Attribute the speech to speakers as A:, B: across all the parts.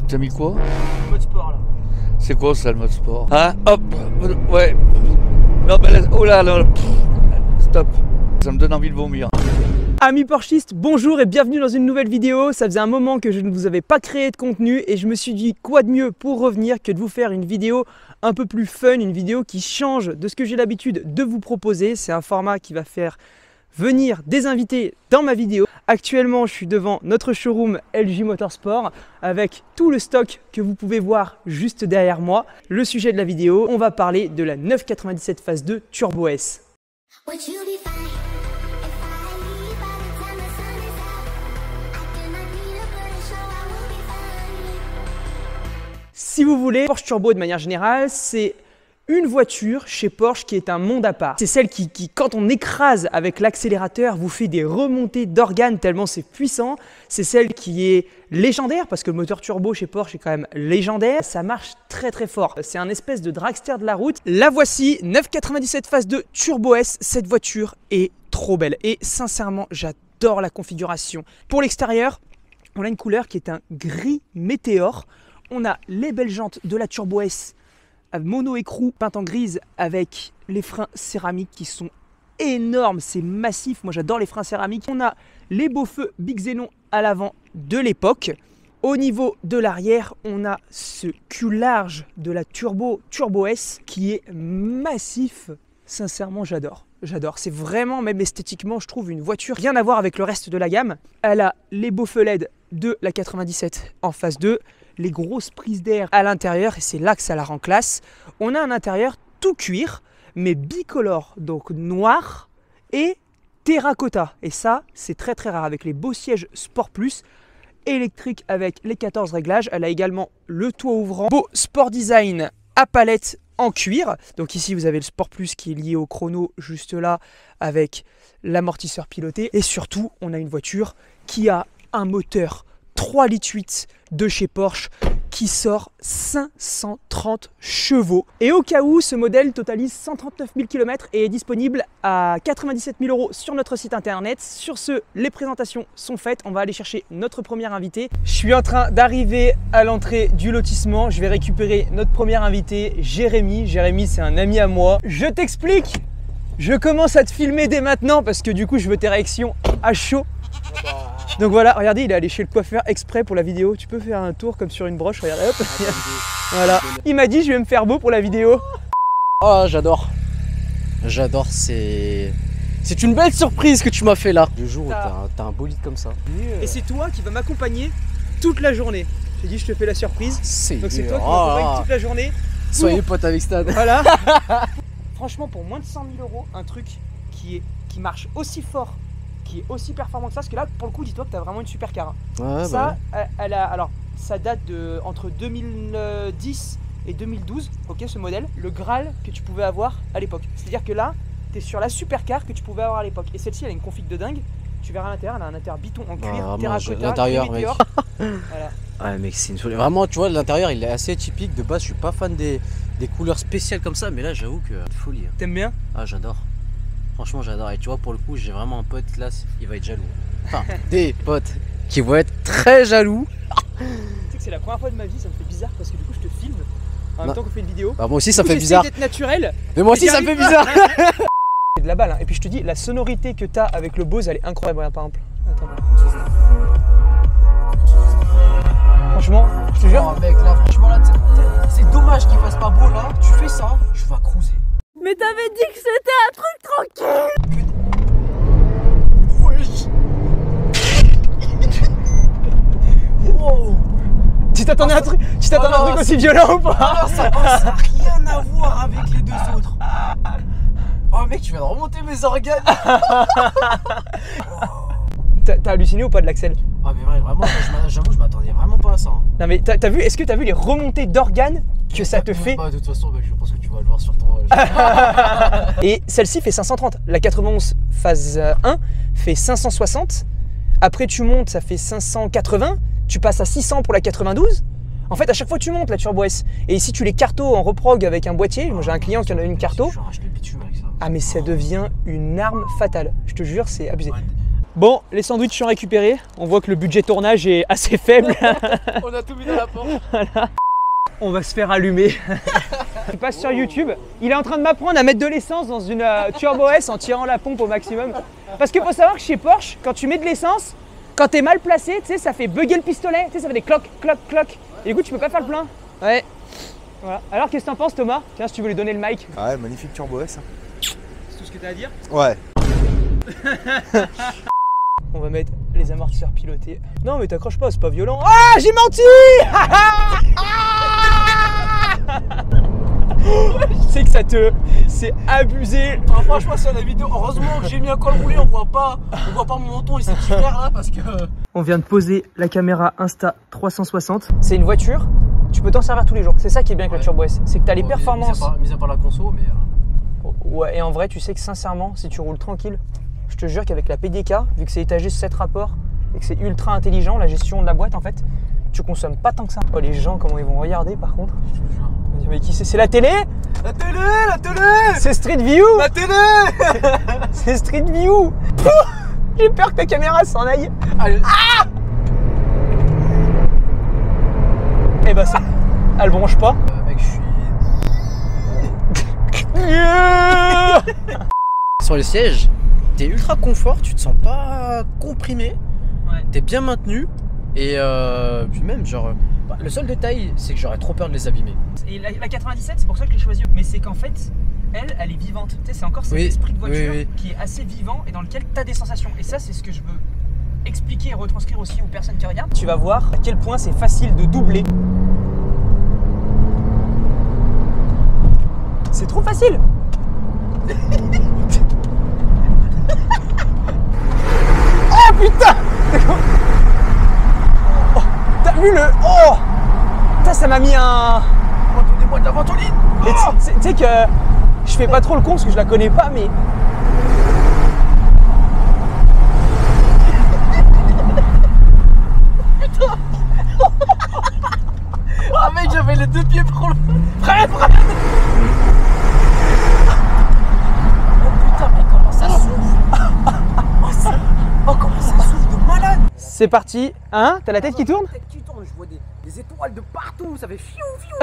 A: T'as mis quoi?
B: Le mode sport là.
A: C'est quoi ça, le mode sport? Hein? Hop. Ouais. Non, mais là, oh là là. Stop. Ça me donne envie de vomir.
B: Amis Porschistes, bonjour et bienvenue dans une nouvelle vidéo. Ça faisait un moment que je ne vous avais pas créé de contenu et je me suis dit quoi de mieux pour revenir que de vous faire une vidéo un peu plus fun, une vidéo qui change de ce que j'ai l'habitude de vous proposer. C'est un format qui va faire venir des invités dans ma vidéo. Actuellement, je suis devant notre showroom LG Motorsport avec tout le stock que vous pouvez voir juste derrière moi. Le sujet de la vidéo, on va parler de la 997 Phase 2 Turbo S. Si vous voulez, Porsche Turbo de manière générale, c'est une voiture chez Porsche qui est un monde à part. C'est celle qui, quand on écrase avec l'accélérateur, vous fait des remontées d'organes tellement c'est puissant. C'est celle qui est légendaire parce que le moteur turbo chez Porsche est quand même légendaire. Ça marche très très fort. C'est un espèce de dragster de la route. La voici, 997 Phase 2 Turbo S. Cette voiture est trop belle et sincèrement, j'adore la configuration. Pour l'extérieur, on a une couleur qui est un gris météore. On a les belles jantes de la Turbo S mono écrou peinte en grise avec les freins céramiques qui sont énormes, c'est massif. Moi j'adore les freins céramiques. On a les beaux feux Big Xenon à l'avant de l'époque. Au niveau de l'arrière, on a ce cul large de la Turbo S qui est massif. Sincèrement, j'adore. J'adore. C'est vraiment, même esthétiquement, je trouve une voiture rien à voir avec le reste de la gamme. Elle a les beaux feux LED de la 97 en phase 2. Les grosses prises d'air à l'intérieur et c'est là que ça la rend classe. On a un intérieur tout cuir mais bicolore, donc noir et terracotta. Et ça, c'est très très rare avec les beaux sièges Sport Plus, électrique avec les 14 réglages. Elle a également le toit ouvrant, beau Sport Design à palette en cuir. Donc ici, vous avez le Sport Plus qui est lié au chrono juste là avec l'amortisseur piloté. Et surtout, on a une voiture qui a un moteur 3,8 litres de chez Porsche qui sort 530 chevaux. Et au cas où, ce modèle totalise 139 000 km et est disponible à 97 000 € sur notre site internet. Sur ce, les présentations sont faites. On va aller chercher notre premier invité. Je suis en train d'arriver à l'entrée du lotissement. Je vais récupérer notre premier invité, Jérémy. Jérémy, c'est un ami à moi. Je t'explique. Je commence à te filmer dès maintenant parce que du coup, je veux tes réactions à chaud. Donc voilà, regardez, il est allé chez le coiffeur exprès pour la vidéo. Tu peux faire un tour comme sur une broche, regarde, hop. Voilà, il m'a dit je vais me faire beau pour la vidéo.
C: Oh, j'adore. J'adore, c'est une belle surprise que tu m'as fait là. Le jour où t'as un bolide comme ça.
B: Et c'est toi qui vas m'accompagner toute la journée. J'ai dit je te fais la surprise. Donc c'est toi qui m'accompagne toute la journée.
C: Soyez potes avec Stan.
B: Voilà. Franchement, pour moins de 100 000 €, un truc qui marche aussi fort, qui est aussi performant que ça, parce que là pour le coup dis-toi que tu as vraiment une super car.
C: Ouais,
B: ça, elle a, alors ça date de entre 2010 et 2012, ok, ce modèle, le Graal que tu pouvais avoir à l'époque. C'est-à-dire que là, tu es sur la super car que tu pouvais avoir à l'époque. Et celle-ci, elle a une config de dingue. Tu verras à l'intérieur, elle a un intérieur biton en cuir, terracotta,
C: l'intérieur, mec.
B: Voilà.
C: Ouais, mec, c'est une folie. Vraiment, tu vois, l'intérieur, il est assez atypique. De base, je suis pas fan des couleurs spéciales comme ça, mais là, j'avoue que c'est folie.
B: T'aimes bien?
C: Ah, j'adore. Franchement, j'adore. Et tu vois, pour le coup, j'ai vraiment un pote là, il va être jaloux. Enfin, des potes qui vont être très jaloux.
B: Tu sais que c'est la première fois de ma vie, ça me fait bizarre parce que du coup, je te filme en même temps qu'on fait une vidéo.
C: Bah, moi aussi, ça me fait bizarre.
B: J'essaie d'être naturel.
C: Mais moi aussi, ça me fait bizarre.
B: C'est de la balle, hein. Et puis je te dis, la sonorité que t'as avec le Bose, elle est incroyable. Regarde, par exemple. Attends. Franchement, je te jure.
C: Oh, mec, là, franchement, là, c'est dommage qu'il fasse pas beau là. Tu fais ça, je vais cruiser.
D: Mais t'avais dit que c'était un truc tranquille.
C: Wow.
B: Tu t'attendais à un truc, aussi violent ou pas?
C: Ah, ça n'a rien à voir avec les deux autres. Oh mec, tu viens de remonter mes organes.
B: T'as halluciné ou pas de l'Axel?
C: Ah mais vraiment, j'avoue, je m'attendais vraiment pas à ça. Hein.
B: Non mais est-ce que t'as vu les remontées d'organes que ça te fait?
C: Bah, de toute façon, mec, je pense que tu vas le voir sur ton...
B: Et celle-ci fait 530. La 91 phase 1 fait 560. Après tu montes, ça fait 580. Tu passes à 600 pour la 92. En fait, à chaque fois tu montes la Turbo S. Et ici tu les cartos en reprog avec un boîtier. Moi j'ai un client qui en a une carto.
C: Je rachète le bitume avec ça.
B: Ah mais ça devient une arme fatale. Je te jure, c'est abusé.
C: Ouais.
B: Bon, les sandwichs sont récupérés. On voit que le budget tournage est assez faible.
C: On a tout mis dans la porte.
B: Voilà. On va se faire allumer. Je passe sur YouTube. Il est en train de m'apprendre à mettre de l'essence dans une Turbo S en tirant la pompe au maximum. Parce qu'il faut savoir que chez Porsche, quand tu mets de l'essence, quand t'es mal placé, tu sais, ça fait bugger le pistolet. Tu sais, ça fait des clocs, clocs, clocs. Et du coup, tu peux pas faire le plein. Ouais. Voilà. Alors, qu'est-ce que t'en penses, Thomas? Tiens, si tu veux lui donner le mic.
E: Ouais, magnifique Turbo S.
B: C'est tout ce que t'as à dire?
E: Ouais.
B: On va mettre les amortisseurs pilotés. Non mais t'accroches pas, c'est pas violent. Ah, j'ai menti. Je sais que ça te... C'est abusé.
C: Ah, franchement, c'est la vidéo. Heureusement que j'ai mis un col roulé, on voit pas mon menton et c'est vert là parce que...
B: On vient de poser la caméra Insta 360. C'est une voiture, tu peux t'en servir tous les jours. C'est ça qui est bien avec la Turbo S. C'est que t'as les performances.
C: Mis à part la conso, mais...
B: Ouais, et en vrai, tu sais que sincèrement, si tu roules tranquille, je te jure qu'avec la PDK, vu que c'est étagé sur 7 rapports et que c'est ultra intelligent, la gestion de la boîte en fait, tu consommes pas tant que ça. Oh, les gens, comment ils vont regarder par contre? Mais qui c'est? C'est la télé?
C: La télé, la télé.
B: C'est Street View.
C: La télé.
B: C'est Street View. J'ai peur que ta caméra s'en aille.
C: Allez.
B: Ah. Eh ben ça, elle bronche pas.
C: Mec, je suis... Sur les sièges, t'es ultra confort, tu te sens pas comprimé, ouais. T'es bien maintenu et puis même genre le seul détail c'est que j'aurais trop peur de les abîmer.
B: Et la 97 c'est pour ça que je l'ai choisi, mais c'est qu'en fait elle est vivante, tu sais, c'est encore cet esprit de voiture qui est assez vivant et dans lequel t'as des sensations, et ça c'est ce que je veux expliquer et retranscrire aussi aux personnes qui regardent. Tu vas voir à quel point c'est facile de doubler. C'est trop facile. Oh putain. Oh, t'as vu le... Oh putain, ça m'a mis un...
C: Donnez-moi de la ventoline.
B: Tu sais que je fais pas trop le con parce que je la connais pas, mais...
C: Putain. Ah mec, j'avais les deux pieds pour le... Frère.
B: C'est parti, hein? T'as la tête qui tourne?
C: La tête qui tourne, je vois des étoiles de partout, ça fait fiou fiou.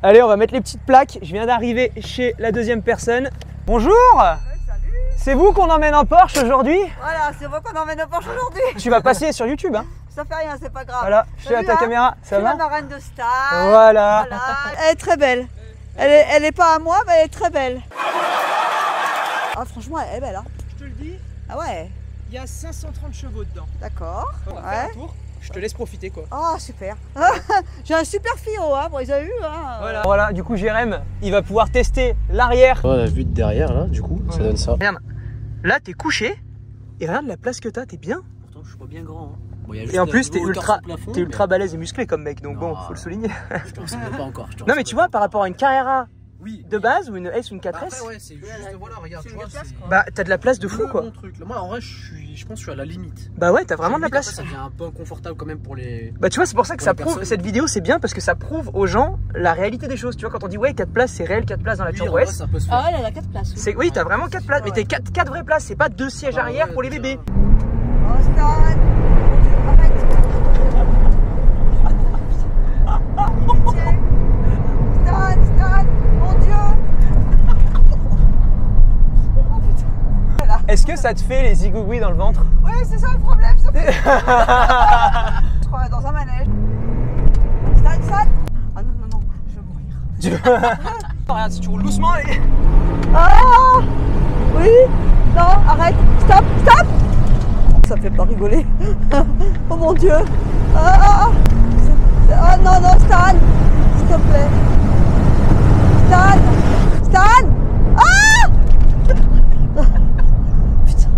B: Allez, on va mettre les petites plaques. Je viens d'arriver chez la deuxième personne. Bonjour.
D: Salut.
B: C'est vous qu'on emmène en Porsche aujourd'hui?
D: Voilà, c'est moi qu'on emmène en Porsche aujourd'hui.
B: Tu vas passer sur YouTube, hein?
D: Ça fait rien, c'est pas grave.
B: Voilà, je suis à ta caméra, ça va?
D: C'est la marraine de Star.
B: Voilà.
D: Elle est très belle. Elle est pas à moi, mais elle est très belle. Ah franchement, elle est belle, hein.
B: Je te le dis,
D: Ah ouais.
B: il y a 530 chevaux dedans.
D: D'accord.
B: On va faire un tour. Je te laisse profiter, quoi.
D: Ah super. J'ai un super Fio, hein. Bon, ils ont eu, hein.
B: Voilà, du coup, Jérém, il va pouvoir tester l'arrière.
C: Oh, la vue de derrière là, du coup, ça donne ça.
B: Regarde, là, t'es couché et regarde la place que t'as, t'es bien.
C: Pourtant, je suis pas bien grand. Hein. Bon,
B: et en plus, t'es ultra balèze et musclé comme mec, donc non, bon, faut le souligner.
C: Je te ressemble pas encore.
B: Non, mais tu vois, par rapport à une Carrera
C: oui,
B: de base ou une S ou une 4S,
C: après, ouais, c'est juste, voilà, regarde, tu vois,
B: bah t'as de la place de fou, quoi.
C: Bon truc. Là, moi, en vrai, je pense que je suis à la limite.
B: Bah ouais, t'as vraiment de la place.
C: Après, ça devient un peu inconfortable quand même pour les...
B: Bah tu vois, c'est pour ça que ça prouve, cette vidéo c'est bien parce que ça prouve aux gens la réalité des choses. Tu vois, quand on dit ouais 4 places, c'est réel 4 places dans la Turbo S.
D: Ah ouais, elle a 4 places.
B: C'est, oui, t'as vraiment 4 places, mais t'es 4 vraies places, c'est pas 2 sièges arrière pour les bébés.
D: Oh Stan, arrête. Stan, mon Dieu. Oh putain.
B: Est-ce que ça te fait les zigouigouis dans le ventre?
D: Ouais, c'est ça le problème, ça fait... Je crois dans un manège. Stan. Ah non, je vais mourir.
B: Regarde, si tu roules doucement, allez.
D: Ah oui. Non, arrête. Stop. Ça me fait pas rigoler. Oh mon Dieu. Ah non, Stan. S'il te plaît. Stan. Ah putain.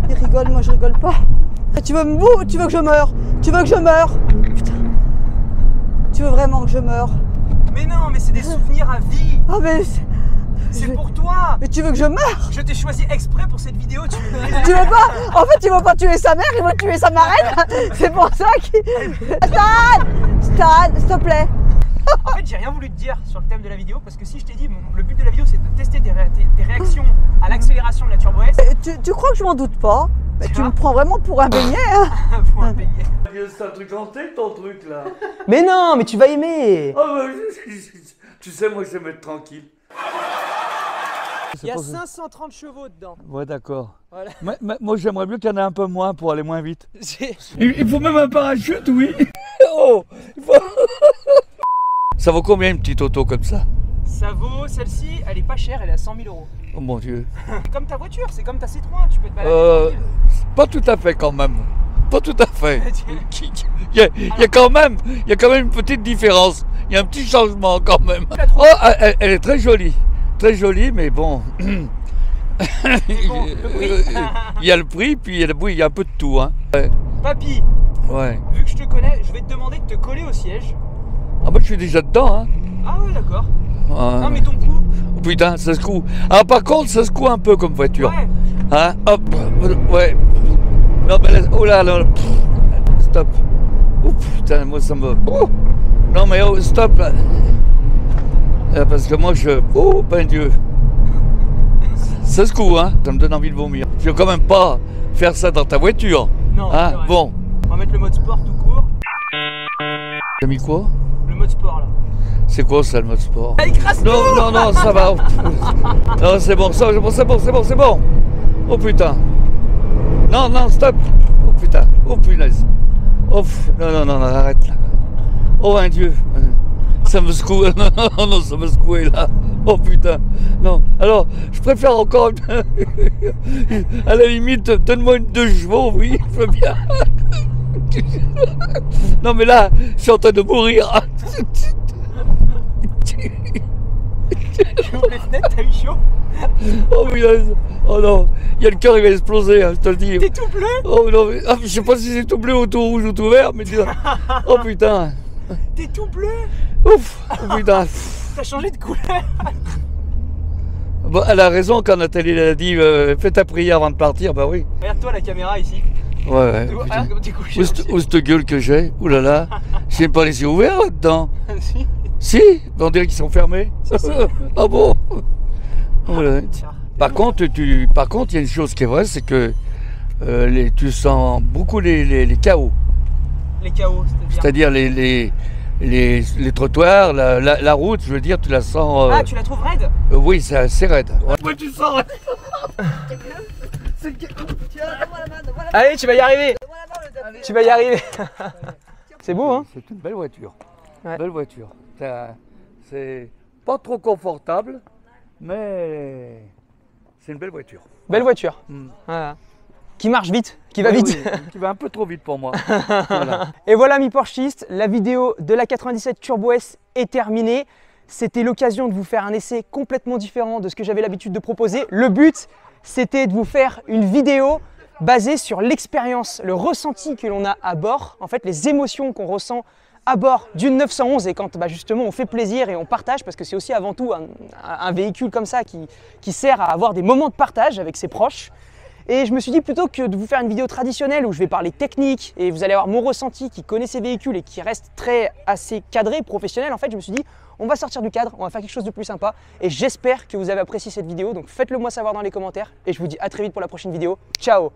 D: Il rigole, moi je rigole pas. Tu veux que je meure? Putain. Tu veux vraiment que je meure?
B: Mais non, mais c'est des souvenirs à vie.
D: Ah mais...
B: C'est pour toi.
D: Mais tu veux que je meure?
B: Je t'ai choisi exprès pour cette vidéo, tu veux.
D: Tu veux pas? En fait, il veut pas tuer sa mère, il veut tuer sa marraine. C'est pour ça qu'il... Stan, s'il te plaît.
B: En fait, j'ai rien voulu te dire sur le thème de la vidéo parce que si je t'ai dit, le but de la vidéo c'est de tester tes réactions à l'accélération de la Turbo S.
D: Tu crois que je m'en doute pas? Mais tu me prends vraiment pour un beignet, hein.
B: Pour un beignet.
A: C'est un truc hanté ton truc là.
B: Mais non, mais tu vas aimer.
A: Oh, bah, tu sais, moi j'aime être tranquille.
B: Il y a 530 chevaux dedans.
A: Ouais, d'accord.
B: Voilà.
A: Moi j'aimerais mieux qu'il y en ait un peu moins pour aller moins vite. Il faut même un parachute, oui. Oh, Ça vaut combien une petite auto comme ça?
B: Ça vaut, celle-ci, elle est pas chère, elle est à 100 000 €.
A: Oh mon Dieu.
B: C'est comme ta voiture, c'est comme ta Citroën, tu peux te balader tranquille.
A: Pas tout à fait quand même. Pas tout à fait. Il y a quand même une petite différence. Il y a un petit changement quand même. Oh, elle est très jolie. Très jolie, mais bon.
B: Bon, le prix.
A: Il y a le prix, puis il y a un peu de tout. Hein.
B: Papy,
A: Ouais.
B: vu que je te connais, je vais te demander de te coller au siège.
A: Ah bah je suis déjà dedans. Hein.
B: Ah ouais, d'accord.
A: Ouais.
B: Non, mais ton cou.
A: Oh, putain, ça secoue. Ah par contre, ça secoue un peu comme voiture.
B: Ouais.
A: Hein. Hop. Ouais. Non mais là, oh là, là. Stop. Oh putain, moi ça me... Oh. Non mais oh, stop là. Parce que moi je... Oh ben Dieu. Ça secoue, hein. Ça me donne envie de vomir. Je vais quand même pas faire ça dans ta voiture.
B: Non,
A: Hein.
B: c'est vrai.
A: Bon.
B: On va mettre le mode sport tout court.
A: T'as mis quoi?
B: Le mode sport là.
A: C'est quoi ça le mode sport?
B: Ah, écrase-nous.
A: Non, ça va. Non, c'est bon, c'est bon. Oh putain. Non, stop. Oh putain. Oh punaise. Oh, non, arrête là. Oh un Dieu. Ça me secoue. Non, ça me secouait là. Oh putain. Non. Alors, je préfère encore. À la limite, donne-moi une 2 chevaux, oui, je veux bien. Non, mais là, je suis en train de mourir.
B: J'ouvre les fenêtres, t'as eu chaud?
A: Oh punaise. Oh non. Il y a le cœur, il va exploser, hein, je te le dis.
B: T'es tout bleu?
A: Oh non, mais, je sais pas si c'est tout bleu ou tout rouge ou tout vert, mais oh putain.
B: T'es tout bleu?
A: Ouf. Oh putain.
B: T'as changé de couleur?
A: Bon, elle a raison quand Nathalie a dit fais ta prière avant de partir, bah oui.
B: Regarde-toi la caméra ici.
A: Ouais.
B: Tu vois, regarde comment t'es couché.
A: Où cette gueule que j'ai? Ouh là là. J'ai pas les yeux ouverts là-dedans.
B: Si.
A: Si, on dirait qu'ils sont fermés. Ah bon? Oh là. Par contre, il y a une chose qui est vraie, c'est que tu sens beaucoup les chaos.
B: Les chaos,
A: C'est-à-dire les trottoirs, la route, je veux dire, tu la sens...
B: Ah, tu la trouves raide?
A: Oui, c'est assez raide. Ouais, tu sens raide.
D: Tiens, donne-moi la main, donne-moi la main.
B: Allez, tu vas y arriver.
D: Donne-moi la main, le tapis.
B: Tu vas y arriver. C'est beau, hein?
A: C'est une belle voiture.
B: Ouais.
A: Belle voiture. C'est pas trop confortable, mais c'est une belle voiture.
B: Belle voiture.
A: Mm.
B: Voilà. Qui marche vite, qui va
A: Oui,
B: vite.
A: oui, qui va un peu trop vite pour moi. Voilà.
B: Et voilà, mes Porschistes, la vidéo de la 97 Turbo S est terminée. C'était l'occasion de vous faire un essai complètement différent de ce que j'avais l'habitude de proposer. Le but, c'était de vous faire une vidéo basée sur l'expérience, le ressenti que l'on a à bord, en fait les émotions qu'on ressent à bord d'une 911 et quand justement on fait plaisir et on partage, parce que c'est aussi avant tout un véhicule comme ça qui sert à avoir des moments de partage avec ses proches. Et je me suis dit, plutôt que de vous faire une vidéo traditionnelle où je vais parler technique et vous allez avoir mon ressenti qui connaît ces véhicules et qui reste assez cadré, professionnel, en fait je me suis dit on va sortir du cadre, on va faire quelque chose de plus sympa et j'espère que vous avez apprécié cette vidéo, donc faites-le moi savoir dans les commentaires et je vous dis à très vite pour la prochaine vidéo. Ciao!